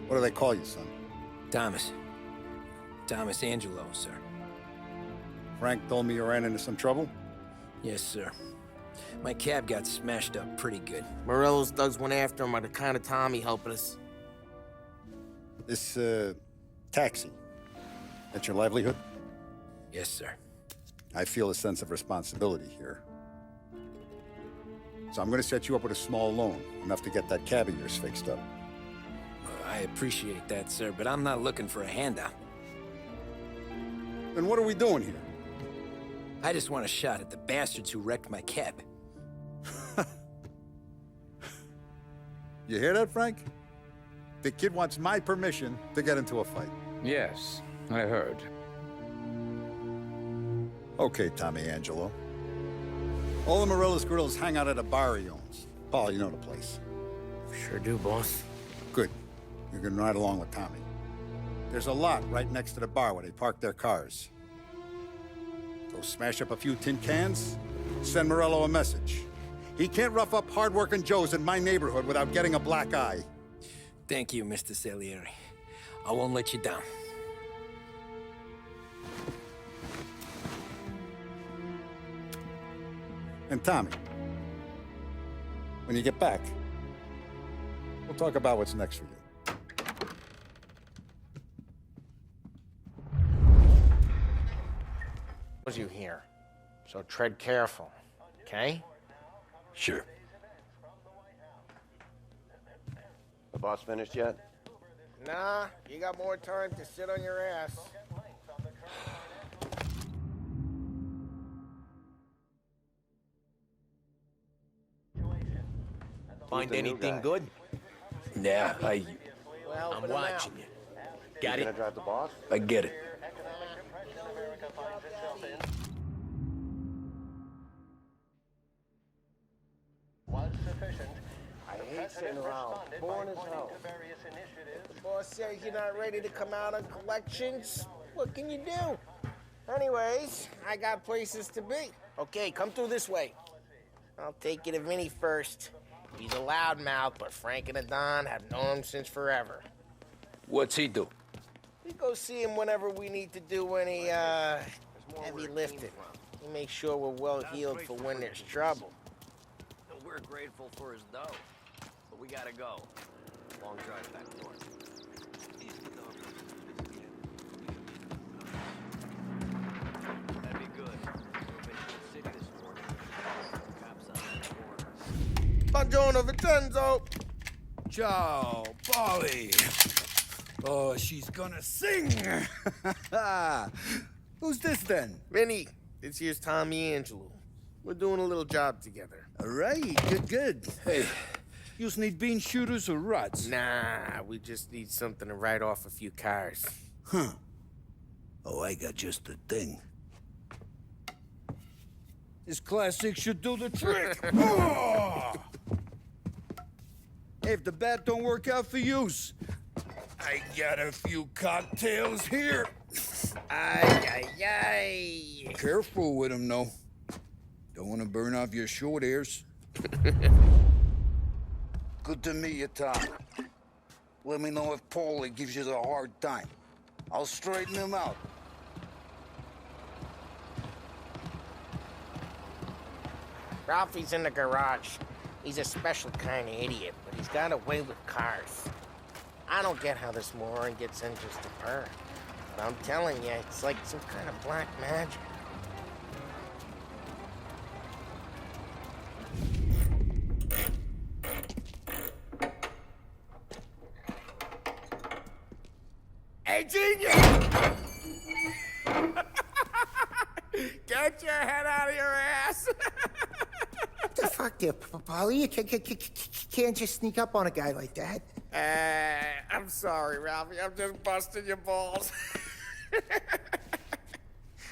What do they call you, son? Thomas. Thomas Angelo, sir. Frank told me you ran into some trouble? Yes, sir. My cab got smashed up pretty good. Morello's thugs went after him by the kind of Tommy helping us. This, taxi. That's your livelihood? Yes, sir. I feel a sense of responsibility here. So I'm gonna set you up with a small loan, enough to get that cab of yours fixed up. I appreciate that, sir, but I'm not looking for a handout. Then what are we doing here? I just want a shot at the bastards who wrecked my cab. You hear that, Frank? The kid wants my permission to get into a fight. Yes, I heard. Okay, Tommy Angelo. All the Morello's girls hang out at a bar he owns. Paul, you know the place. Sure do, boss. Good. You can ride along with Tommy. There's a lot right next to the bar where they park their cars. Go smash up a few tin cans, send Morello a message. He can't rough up hard-working Joes in my neighborhood without getting a black eye. Thank you, Mr. Salieri. I won't let you down. And Tommy, when you get back, we'll talk about what's next for you. Was you here? So tread careful, okay? Sure. The boss finished yet? Nah, you got more time to sit on your ass. Find anything good? Yeah, Well, I'm watching you. Got You gonna it? drive the boss? I get it. I hate sitting around. Boring as hell. The boss says you're not ready to come out on collections. What can you do? Anyways, I got places to be. Okay, come through this way. I'll take you to Vinny first. He's a loudmouth, but Frank and the Don have known him since forever. What's he do? We go see him whenever we need to do any, heavy lifting. We make sure we're well healed for when there's trouble. We're grateful for his dough, but we gotta go. Long drive back north. That'd be good. We've been to the city this morning. Cops on that corner. Buongiorno, Vincenzo! Ciao, Polly. Oh, she's gonna sing. Who's this then? Vinny, this here's Tommy Angelo. We're doing a little job together. All right, good. Hey, you need bean shooters or rods? Nah, we just need something to write off a few cars. Huh. Oh, I got just the thing. This classic should do the trick. Oh! Hey, if the bat don't work out for use, I got a few cocktails here. Ay. Careful with them, though. Don't want to burn off your short hairs. Good to meet you, Tom. Let me know if Paulie gives you the hard time. I'll straighten him out. Ralphie's in the garage. He's a special kind of idiot, but he's got a way with cars. I don't get how this moron gets interest to her. But I'm telling you, it's like some kind of black magic. Hey, genius! Get your head out of your ass! What the fuck there, Polly? You can't just sneak up on a guy like that. I'm sorry, Ralphie. I'm just busting your balls.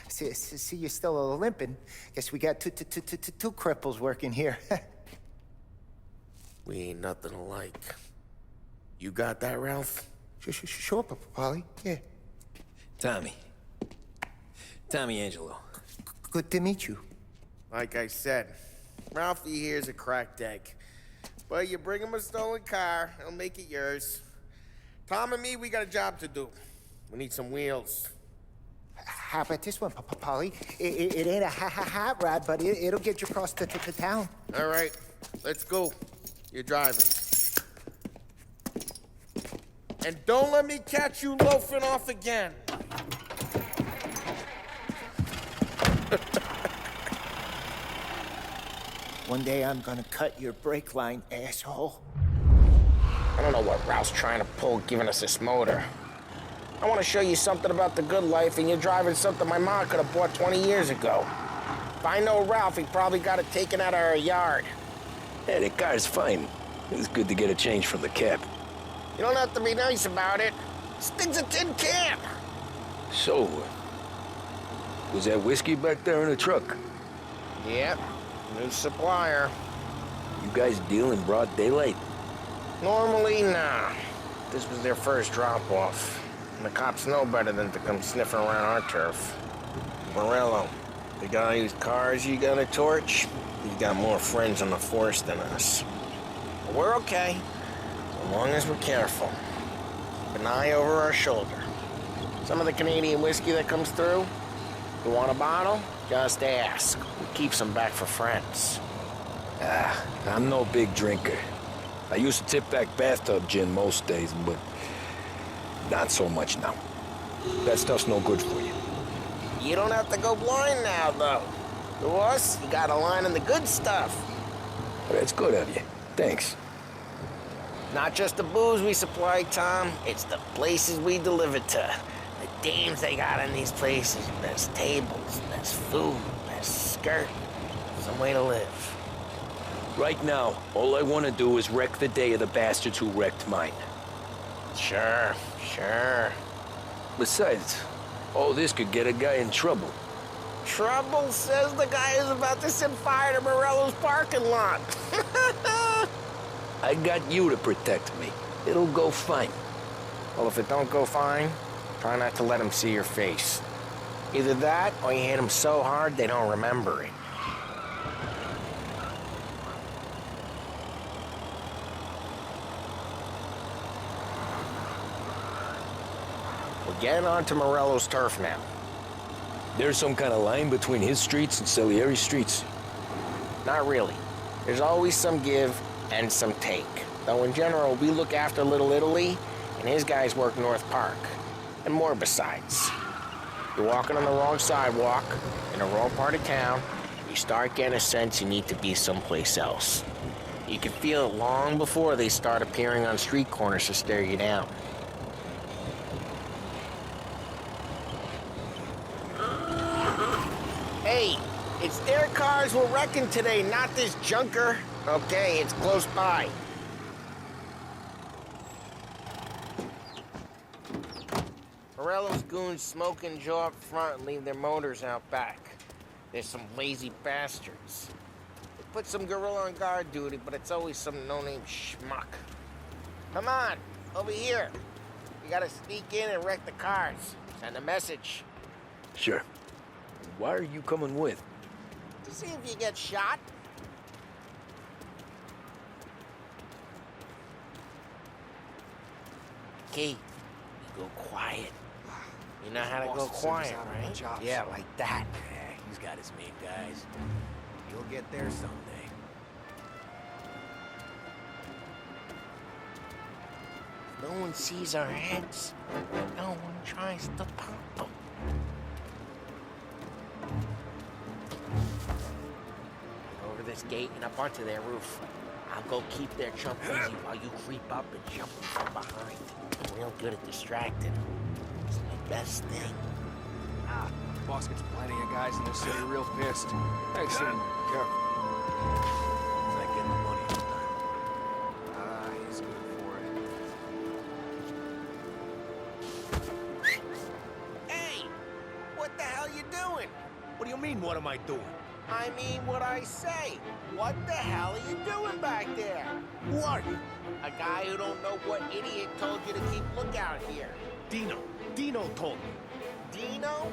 See, you're still limping. Guess we got two cripples working here. We ain't nothing alike. You got that, Ralph? Sure, Polly. Yeah. Tommy Angelo. Good to meet you. Like I said, Ralphie here's a cracked egg. But you bring him a stolen car, he'll make it yours. Tom and me, we got a job to do. We need some wheels. How about this one, Polly? It ain't a hot rod, but it'll get you across to town. All right, let's go. You're driving. And don't let me catch you loafing off again. One day I'm gonna cut your brake line, asshole. I don't know what Ralph's trying to pull giving us this motor. I want to show you something about the good life, and you're driving something my mom could have bought 20 years ago. If I know Ralph, he probably got it taken out of our yard. Yeah, the car's fine. It's good to get a change from the cab. You don't have to be nice about it. This thing's a tin can. So, was that whiskey back there in the truck? Yep, new supplier. You guys deal in broad daylight? Normally, nah. This was their first drop-off. And the cops know better than to come sniffing around our turf. Morello, the guy whose cars you got a torch, he's got more friends on the force than us. But we're okay, as long as we're careful. Keep an eye over our shoulder. Some of the Canadian whiskey that comes through, you want a bottle? Just ask. We keep some back for friends. I'm no big drinker. I used to tip back bathtub gin most days, but not so much now. That stuff's no good for you. You don't have to go blind now, though. To us, you got a line in the good stuff. Well, that's good of you. Thanks. Not just the booze we supply, Tom. It's the places we deliver to. The dames they got in these places. There's tables, there's food, there's skirt. Some way to live. Right now, all I want to do is wreck the day of the bastards who wrecked mine. Sure. Besides, all this could get a guy in trouble. Trouble, says the guy who's about to set fire to Morello's parking lot. I got you to protect me. It'll go fine. Well, if it don't go fine, try not to let them see your face. Either that, or you hit them so hard they don't remember it. We're getting onto Morello's turf now. There's some kind of line between his streets and Salieri's streets. Not really. There's always some give and some take. Though in general, we look after Little Italy, and his guys work North Park. And more besides. You're walking on the wrong sidewalk, in the wrong part of town, you start getting a sense you need to be someplace else. You can feel it long before they start appearing on street corners to stare you down. Hey, it's their cars we're wrecking today, not this junker. Okay, it's close by. Morello's goons smoke and jaw up front and leave their motors out back. They're some lazy bastards. They put some gorilla on guard duty, but it's always some no-name schmuck. Come on, over here. You gotta sneak in and wreck the cars. Send a message. Sure. Why are you coming with? To see if you get shot. Key, you go quiet. You know how to go quiet, right? Yeah, like that. Yeah, he's got his main guys. You'll get there someday. No one sees our heads. No one tries to pop them. Over this gate and up onto their roof. I'll go keep their chump busy while you creep up and jump them from behind. I'm real good at distracting. It's my best thing. Boss gets plenty of guys in this city real pissed. Thanks, Careful. It's like getting the money this time. He's good for it. Hey! What the hell you doing? What do you mean, what am I doing? I mean what I say. What the hell are you doing back there? Who are you? A guy who don't know what idiot told you to keep lookout here. Dino. Dino told me. Dino?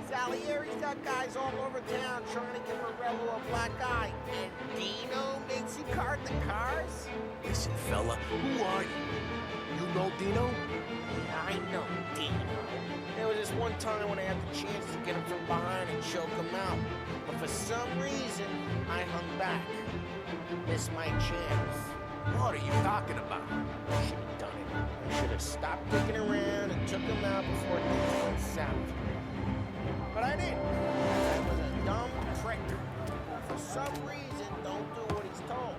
Salieri's got guys all over town trying to give Morello a black eye. And Dino makes you car start the cars? Listen, fella, who are you? You know Dino? Yeah, I know Dino. There was this one time when I had the chance to get him from behind and choke him out. But for some reason, I hung back. Missed my chance. What are you talking about? I should have done it. I should have stopped dicking around and took him out before things went south. But I didn't. I was a dumb prick. For some reason, don't do what he's told.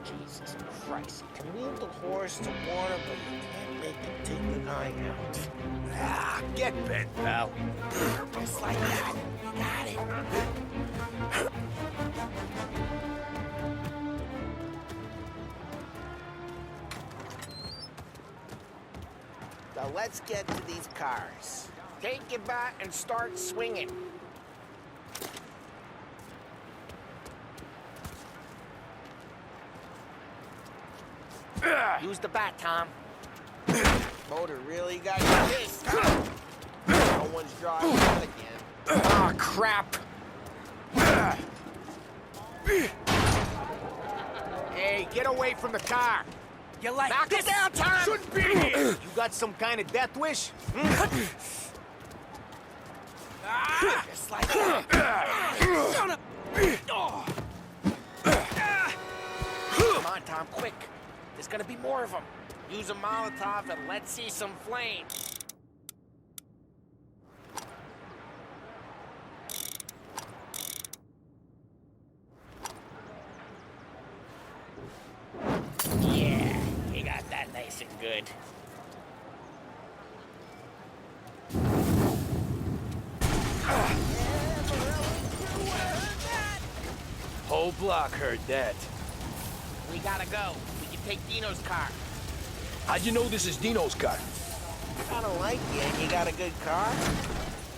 Jesus Christ. You can lead the horse to water, but you can't make it take the eye out. Ah, get bent, pal. Just like that. You got it. Now let's get to these cars. Take your bat and start swinging. Use the bat, Tom. Motor really got you pissed, huh? No one's driving that again. Ah, crap. Hey, get away from the car. You like Knock this? it down, Tom! Shouldn't be here. You got some kind of death wish? Just like that. Son of... Oh. Come on, Tom, quick. There's gonna be more of them. Use a Molotov and let's see some flame. Yeah, you got that nice and good. Whole block heard that. We gotta go. We can take Dino's car. How'd you know this is Dino's car? I don't like you and you got a good car.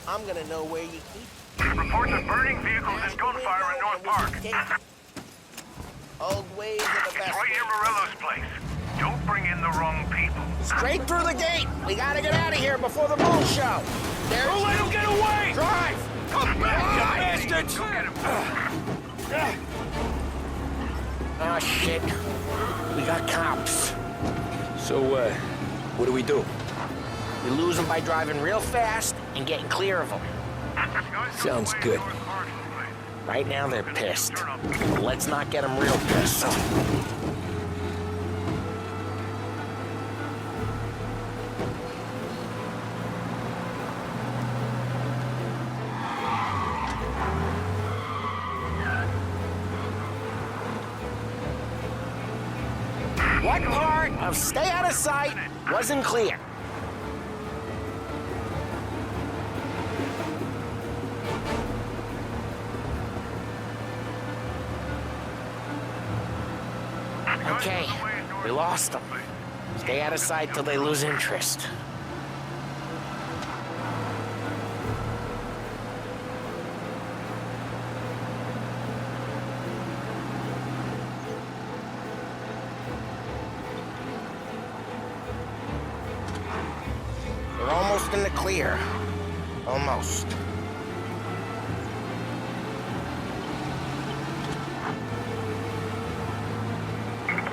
I'm gonna know where you keep it. Reports of burning vehicles and gunfire in North Park. Old ways are the best. Right near Morello's place. Don't bring in the wrong people. Straight through the gate. We gotta get out of here before the moon show. There's... Don't let him get away! Drive! Come back, you bastards! Go get him. Oh, shit. We got cops. So, what do we do? We lose them by driving real fast and getting clear of them. Sounds good. Right now, they're pissed. But let's not get them real pissed. What part of stay out of sight wasn't clear? Okay, we lost them. Stay out of sight till they lose interest. We're almost in the clear. Almost.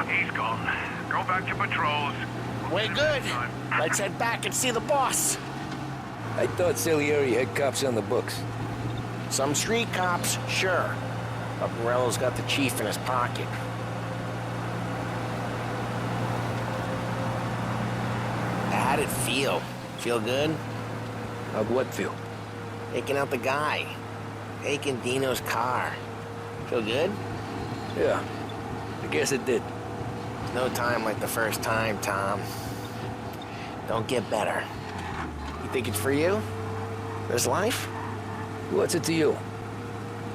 He's gone. Go back to patrols. Way good. Let's head back and see the boss. I thought Salieri had cops on the books. Some street cops, sure. But Morello's got the chief in his pocket. How'd it feel? Feel good? How'd what feel? Taking out the guy. Taking Dino's car. Feel good? Yeah, I guess it did. No time like the first time, Tom. Don't get better. You think it's for you? This life? What's it to you?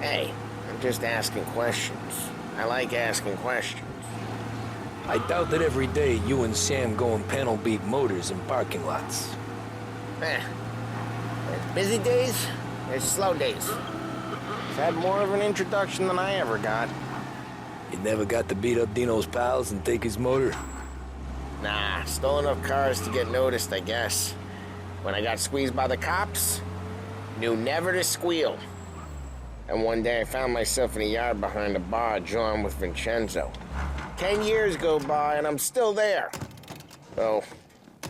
Hey, I'm just asking questions. I like asking questions. I doubt that every day you and Sam go and panel beat motors in parking lots. There's busy days, there's slow days. I've had more of an introduction than I ever got. You never got to beat up Dino's pals and take his motor? Nah, stole enough cars to get noticed, I guess. When I got squeezed by the cops, knew never to squeal. And one day I found myself in a yard behind a bar drawing with Vincenzo. 10 years go by and I'm still there. So,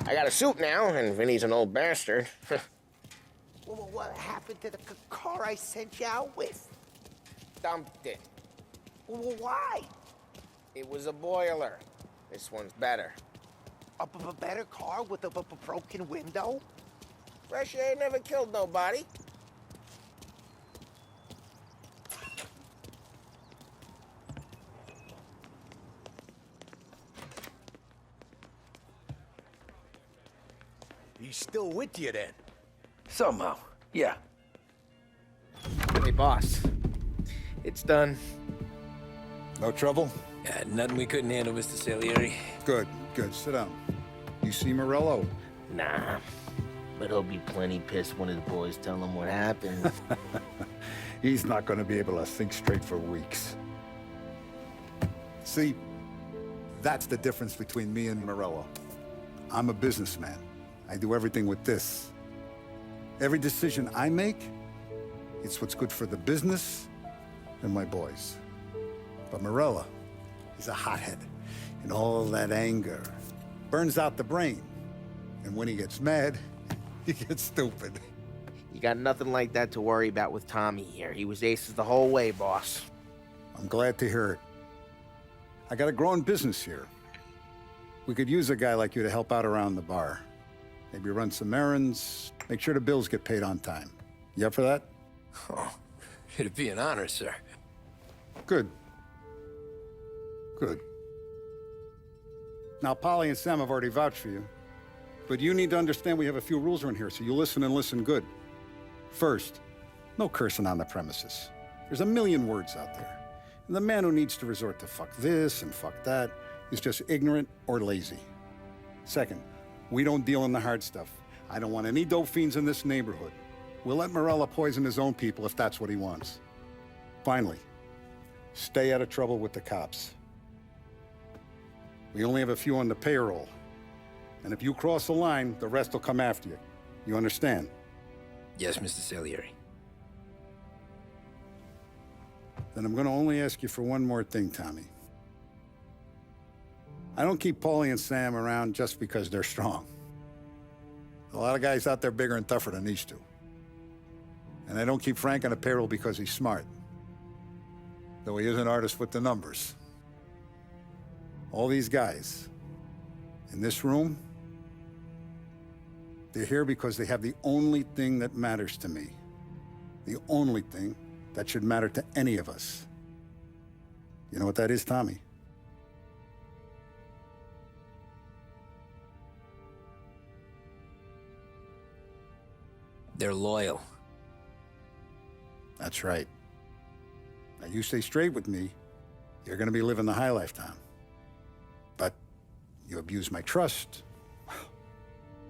I got a suit now, and Vinny's an old bastard. Well, what happened to the car I sent you out with? Dumped it. Well, why? It was a boiler. This one's better. A better car with a broken window? Fresh air never killed nobody. He's still with you then? Somehow, yeah. Hey, boss. It's done. No trouble? Yeah, nothing we couldn't handle, Mr. Salieri. Good, good. Sit down. You see Morello? Nah. But he'll be plenty pissed when his boys tell him what happened. He's not going to be able to think straight for weeks. See, that's the difference between me and Morello. I'm a businessman. I do everything with this. Every decision I make, it's what's good for the business and my boys. But Morello, he's a hothead. And all that anger burns out the brain. And when he gets mad, he gets stupid. You got nothing like that to worry about with Tommy here. He was aces the whole way, boss. I'm glad to hear it. I got a growing business here. We could use a guy like you to help out around the bar. Maybe run some errands, make sure the bills get paid on time. You up for that? Oh, it'd be an honor, sir. Good. Good. Now, Polly and Sam have already vouched for you. But you need to understand we have a few rules around here, so you listen and listen good. First, no cursing on the premises. There's a million words out there. And the man who needs to resort to fuck this and fuck that is just ignorant or lazy. Second, we don't deal in the hard stuff. I don't want any dope fiends in this neighborhood. We'll let Morella poison his own people if that's what he wants. Finally, stay out of trouble with the cops. We only have a few on the payroll. And if you cross the line, the rest will come after you. You understand? Yes, Mr. Salieri. Then I'm gonna only ask you for one more thing, Tommy. I don't keep Paulie and Sam around just because they're strong. A lot of guys out there bigger and tougher than these two. And I don't keep Frank on the payroll because he's smart. Though he is an artist with the numbers. All these guys in this room, they're here because they have the only thing that matters to me. The only thing that should matter to any of us. You know what that is, Tommy? They're loyal. That's right. Now, you stay straight with me, you're gonna be living the high life, Tom. But you abuse my trust.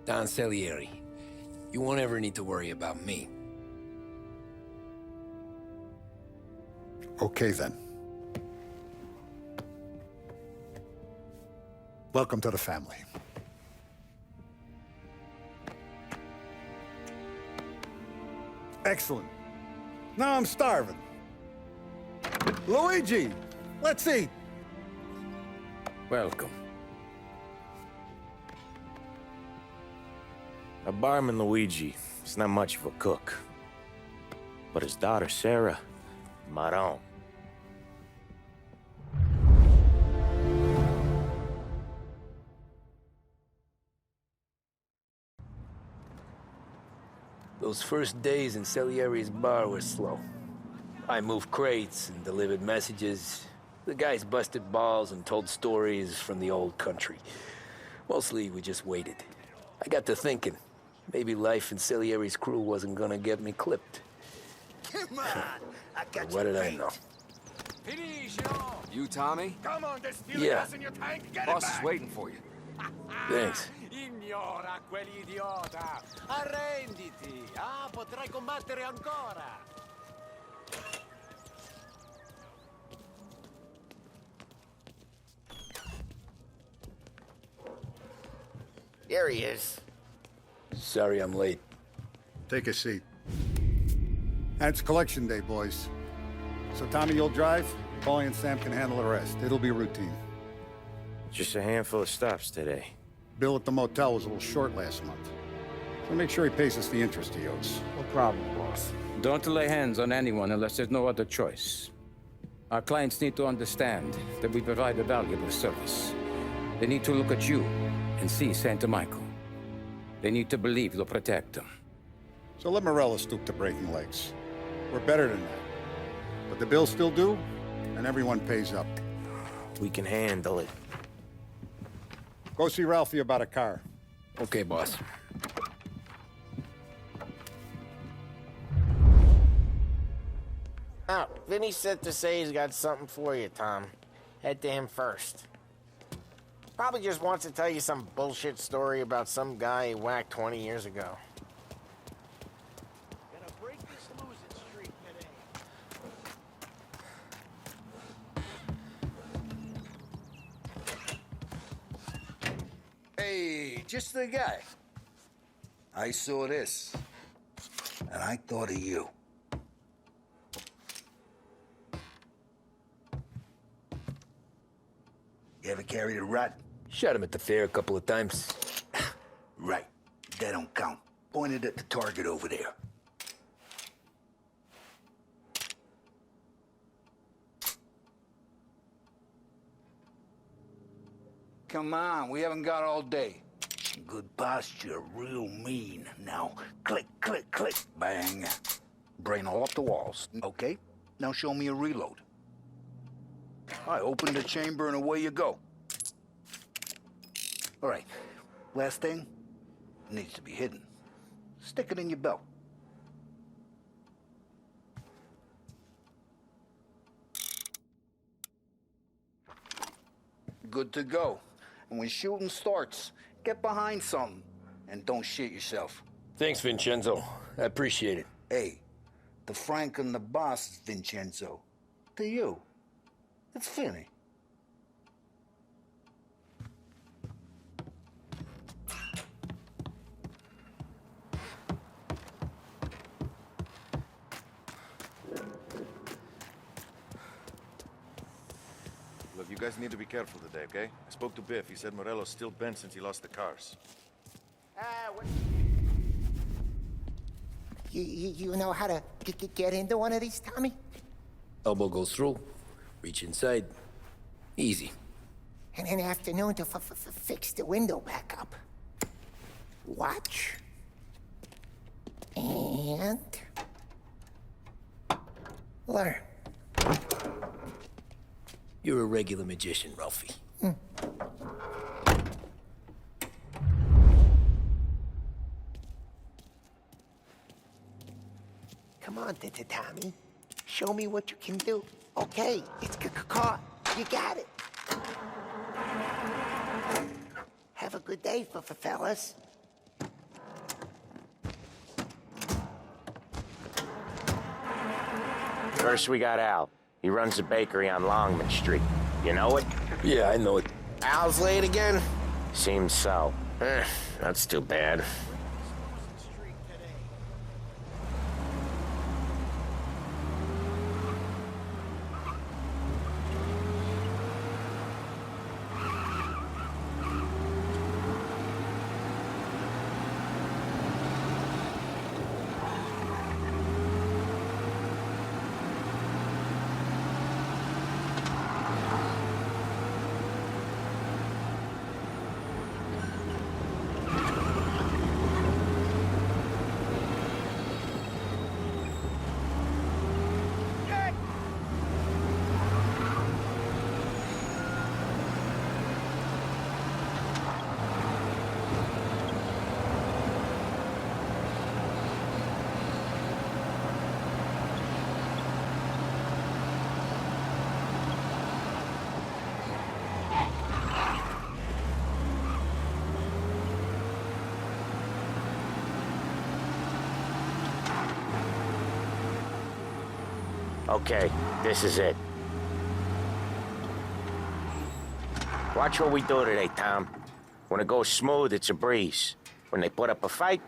Don Salieri, you won't ever need to worry about me. Okay, then. Welcome to the family. Excellent. Now I'm starving. Luigi, let's eat. Welcome. A barman Luigi is not much of a cook. But his daughter Sarah, Maron. Those first days in Salieri's bar were slow. I moved crates and delivered messages. The guys busted balls and told stories from the old country. Mostly, we just waited. I got to thinking, maybe life in Salieri's crew wasn't gonna get me clipped. Come on, I got What did I know? You, Tommy? Come on, there's still Yeah. gas in your tank. Get Boss it is back. waiting for you. Thanks. Ignora quell'idiota. Arrenditi. Ah, potrai combattere ancora. There he is. Sorry I'm late. Take a seat. And it's collection day, boys. So Tommy, you'll drive. Paulie and Sam can handle the rest. It'll be routine. Just a handful of stops today. Bill at the motel was a little short last month. So make sure he pays us the interest he owes. No problem, boss. Don't lay hands on anyone unless there's no other choice. Our clients need to understand that we provide a valuable service. They need to look at you and see Santa Michael. They need to believe you'll protect them. So let Morella stoop to breaking legs. We're better than that. But the bill's still due, and everyone pays up. We can handle it. Go see Ralphie about a car. Okay, boss. Oh, Vinny said to say he's got something for you, Tom. Head to him first. Probably just wants to tell you some bullshit story about some guy he whacked 20 years ago. Gonna break this losing streak today. Hey, just the guy. I saw this, and I thought of you. You ever carried a rat? Shot him at the fair a couple of times. Right. That don't count. Pointed at the target over there. Come on, we haven't got all day. Good posture, real mean. Now, click, click, click, bang. Brain all up the walls. Okay, now show me a reload. I open the chamber and away you go. All right, last thing, needs to be hidden. Stick it in your belt. Good to go. And when shooting starts, get behind something and don't shit yourself. Thanks, Vincenzo. I appreciate it. Hey, the Frank and the boss is Vincenzo. To you, it's Finny. Look, you guys need to be careful today, okay? I spoke to Biff. He said Morello's still bent since he lost the cars. You know how to get into one of these, Tommy? Elbow goes through. Reach inside. Easy. And an afternoon to fix the window back up. Watch. And... learn. You're a regular magician, Ralphie. Come on, Tommy. Show me what you can do. Okay, it's caught. You got it. Have a good day, fellas. First, we got Al. He runs a bakery on Longman Street. You know it? Yeah, I know it. Al's late again? Seems so. That's too bad. Okay, this is it. Watch what we do today, Tom. When it goes smooth, it's a breeze. When they put up a fight,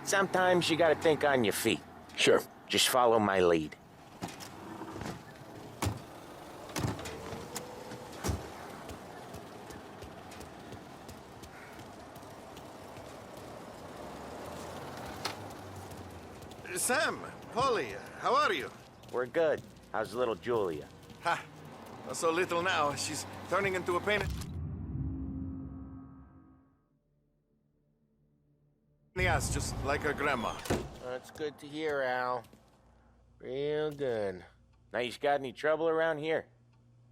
sometimes you gotta think on your feet. Sure. Just follow my lead. Sam, Polly, how are you? We're good. How's little Julia? Ha! Not so little now. She's turning into a pain in the ass, just like her grandma. That's good to hear, Al. Real good. Now, you got any trouble around here?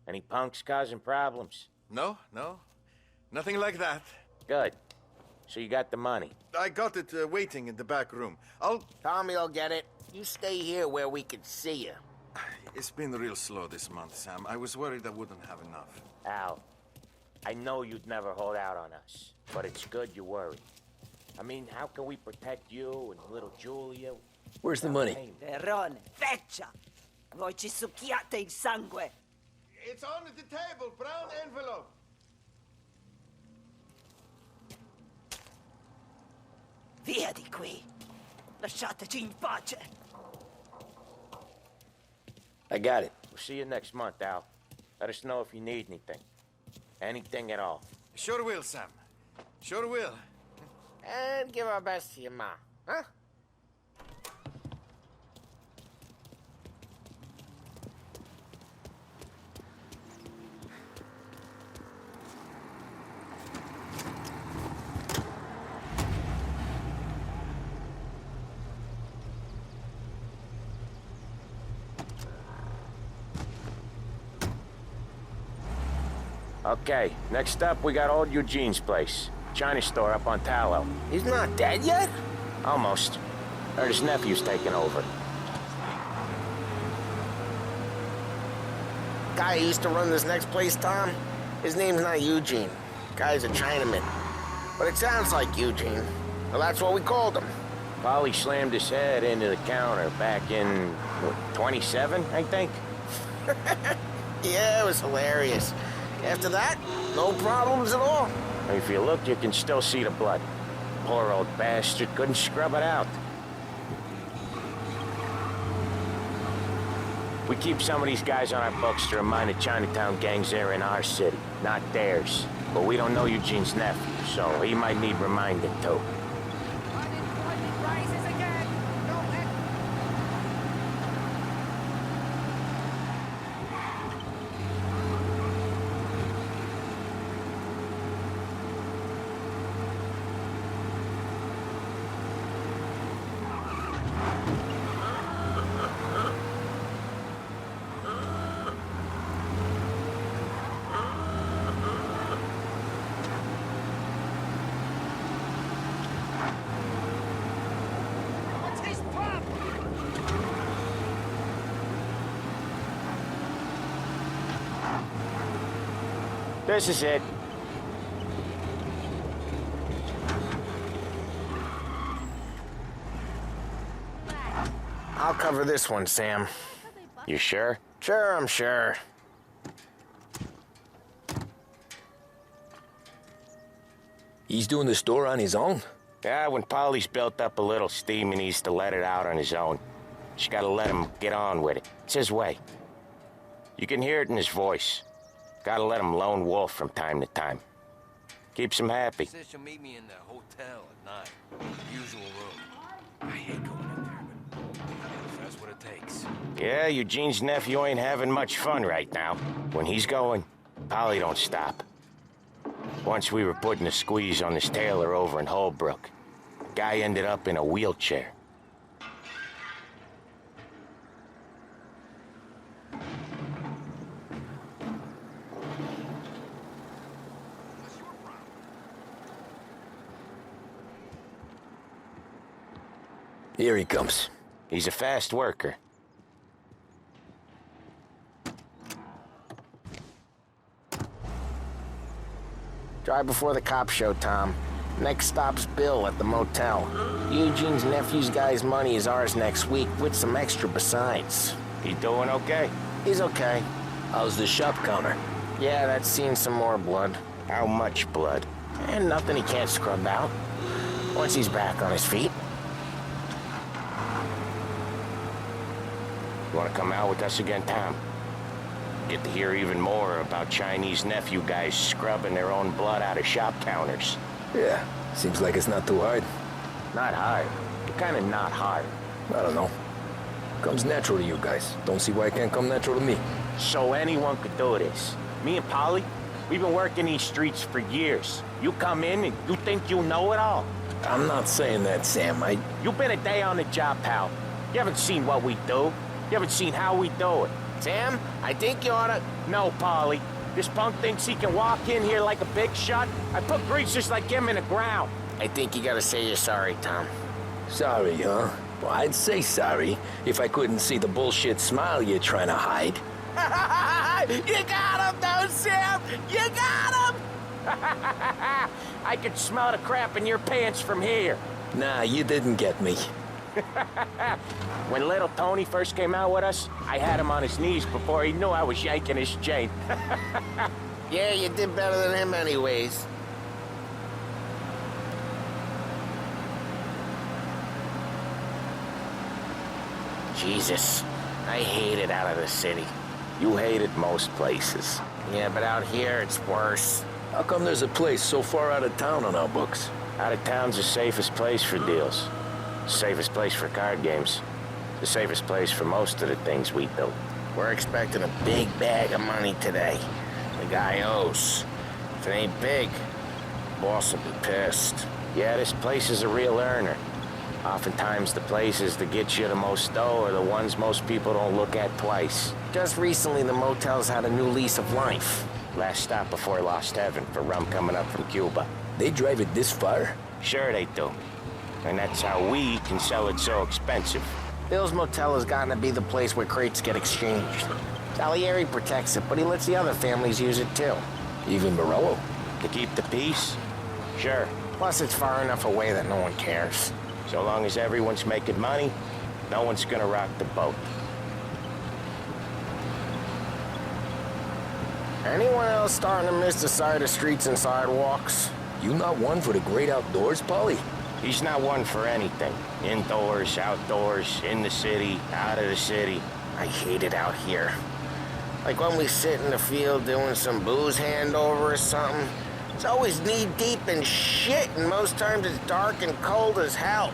Any punks causing problems? No. Nothing like that. Good. So you got the money? I got it waiting in the back room. Tommy'll get it. You stay here where we can see you. It's been real slow this month, Sam. I was worried I wouldn't have enough. Al, I know you'd never hold out on us, but it's good you worry. I mean, how can we protect you and little Julia? Where's the money? Terrone, feccia! Voi ci succhiate il sangue! It's on the table, brown envelope. Via di qui! Lasciateci in pace! I got it. We'll see you next month, Al. Let us know if you need anything. Anything at all. Sure will, Sam. Sure will. And give our best to your ma, huh? Okay, next up, we got old Eugene's place. China store up on Tallow. He's not dead yet? Almost. Heard his nephew's taking over. Guy who used to run this next place, Tom, his name's not Eugene. Guy's a Chinaman. But it sounds like Eugene. Well, that's what we called him. Polly slammed his head into the counter back in, what, 27, I think? Yeah, it was hilarious. After that, no problems at all. If you look, you can still see the blood. Poor old bastard couldn't scrub it out. We keep some of these guys on our books to remind the Chinatown gangs they're in our city, not theirs. But we don't know Eugene's nephew, so he might need reminding too. Unemployment rises again. No What's his problem? This is it. I'll cover this one, Sam. You sure? Sure, I'm sure. He's doing the store on his own? Yeah, when Polly's built up a little steam, he needs to let it out on his own. Just gotta let him get on with it. It's his way. You can hear it in his voice. Gotta let him lone wolf from time to time. Keeps him happy. Says she'll meet me in the hotel at 9. Usual room. I hate going in there, but if that's what it takes. Yeah, Eugene's nephew ain't having much fun right now. When he's going, Polly don't stop. Once we were putting a squeeze on this tailor over in Holbrook. Guy ended up in a wheelchair. Here he comes. He's a fast worker. Drive before the cops show, Tom. Next stop's Bill at the motel. Eugene's nephew's guy's money is ours next week, with some extra besides. He doing okay? He's okay. How's the shop counter? Yeah, that's seen some more blood. How much blood? And nothing he can't scrub out. Once he's back on his feet. want to come out with us again, Tom? Get to hear even more about Chinese nephew guys scrubbing their own blood out of shop counters. Yeah, seems like it's not too hard. Not hard. Kind of not hard. I don't know. Comes natural to you guys. Don't see why it can't come natural to me. So anyone could do this. Me and Polly, we've been working these streets for years. You come in and you think you know it all. I'm not saying that, Sam. You've been a day on the job, pal. You haven't seen what we do. You haven't seen how we do it. Sam, I think you oughta... No, Polly. This punk thinks he can walk in here like a big shot. I put greasers like him in the ground. I think you gotta say you're sorry, Tom. Sorry, huh? Well, I'd say sorry if I couldn't see the bullshit smile you're trying to hide. You got him, though, Sam! You got him! I could smell the crap in your pants from here. Nah, you didn't get me. When little Tony first came out with us, I had him on his knees before he knew I was yanking his chain. Yeah, you did better than him anyways. Jesus, I hate it out of the city. You hate it most places. Yeah, but out here, it's worse. How come there's a place so far out of town on our books? Out of town's the safest place for deals. Safest place for card games. The safest place for most of the things we do. We're expecting a big bag of money today. The guy owes. If it ain't big, boss will be pissed. Yeah, this place is a real earner. Oftentimes the places that get you the most dough are the ones most people don't look at twice. Just recently, the motel's had a new lease of life. Last stop before Lost Heaven for rum coming up from Cuba. They drive it this far? Sure they do. And that's how we can sell it so expensive. Bill's Motel has gotten to be the place where crates get exchanged. Salieri protects it, but he lets the other families use it too. Even Morello? To keep the peace? Sure. Plus, it's far enough away that no one cares. So long as everyone's making money, no one's gonna rock the boat. Anyone else starting to miss the side of streets and sidewalks? You not one for the great outdoors, Polly? He's not one for anything. Indoors, outdoors, in the city, out of the city. I hate it out here. Like when we sit in the field doing some booze handover or something. It's always knee-deep in shit, and most times it's dark and cold as hell.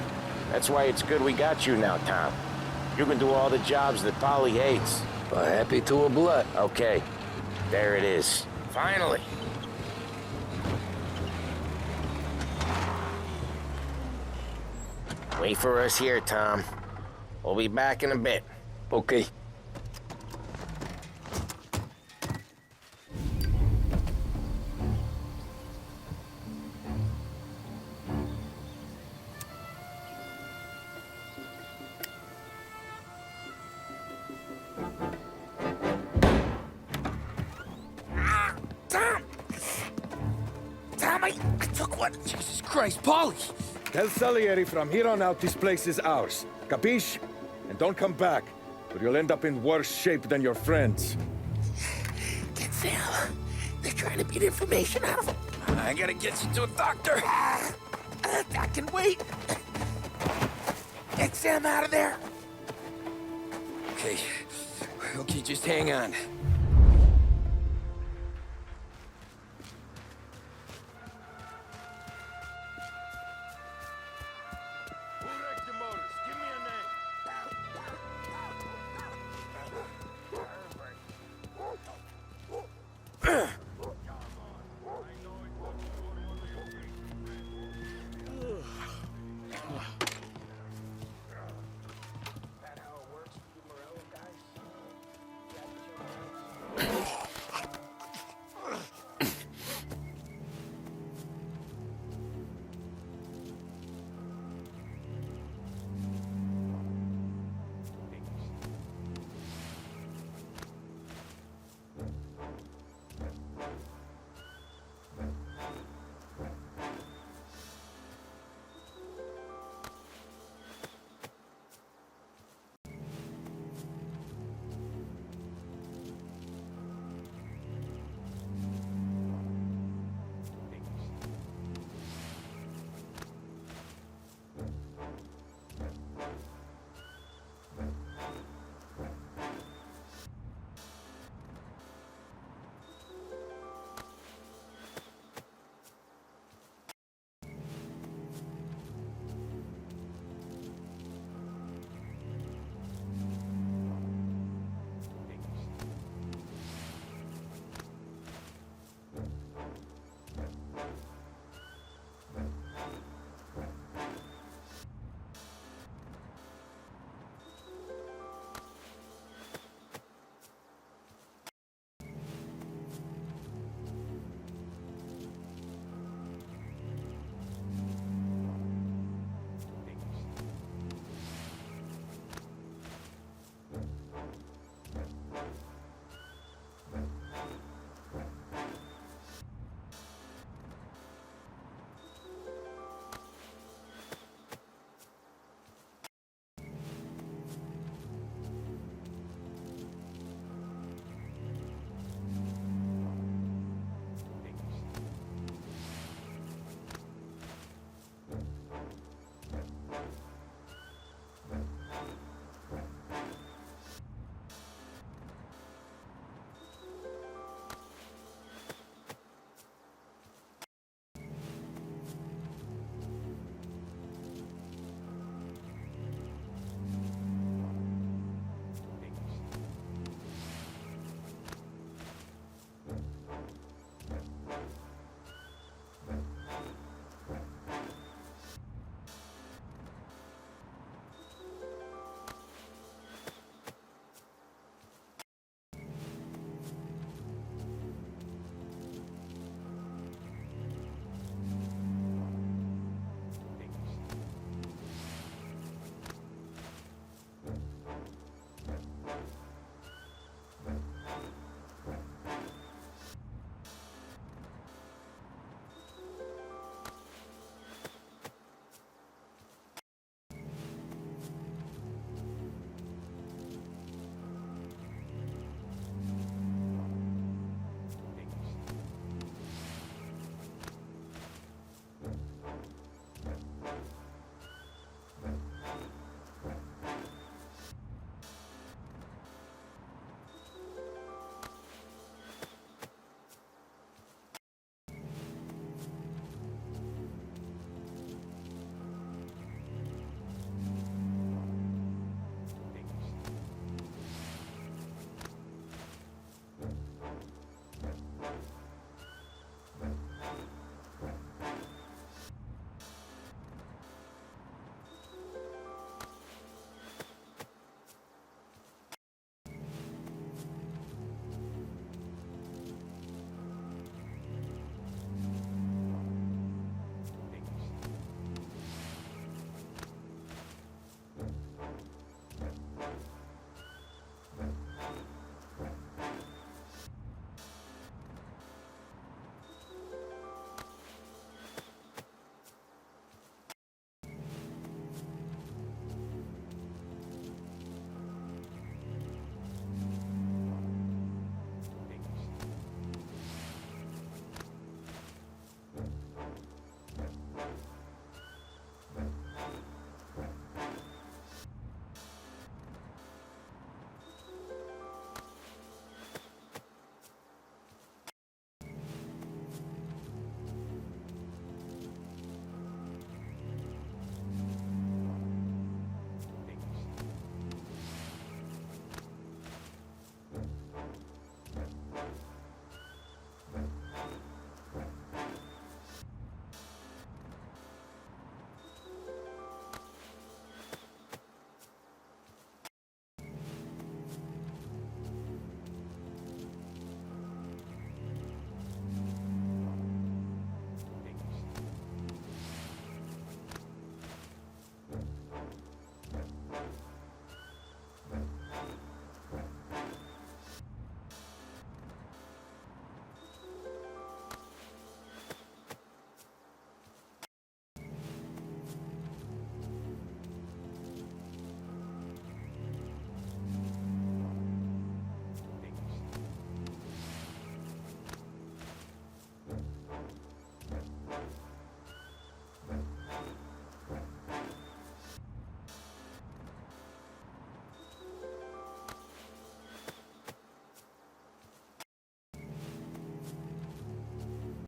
That's why it's good we got you now, Tom. You can do all the jobs that Polly hates. Happy to oblige. Okay, there it is. Finally. Wait for us here, Tom. We'll be back in a bit. Okay. I took one. Jesus Christ, Polly! Tell Salieri from here on out this place is ours. Capiche? And don't come back, or you'll end up in worse shape than your friends. Get Sam. They're trying to beat information out of him. I gotta get you to a doctor. I can wait. Get Sam out of there. Okay, just hang on.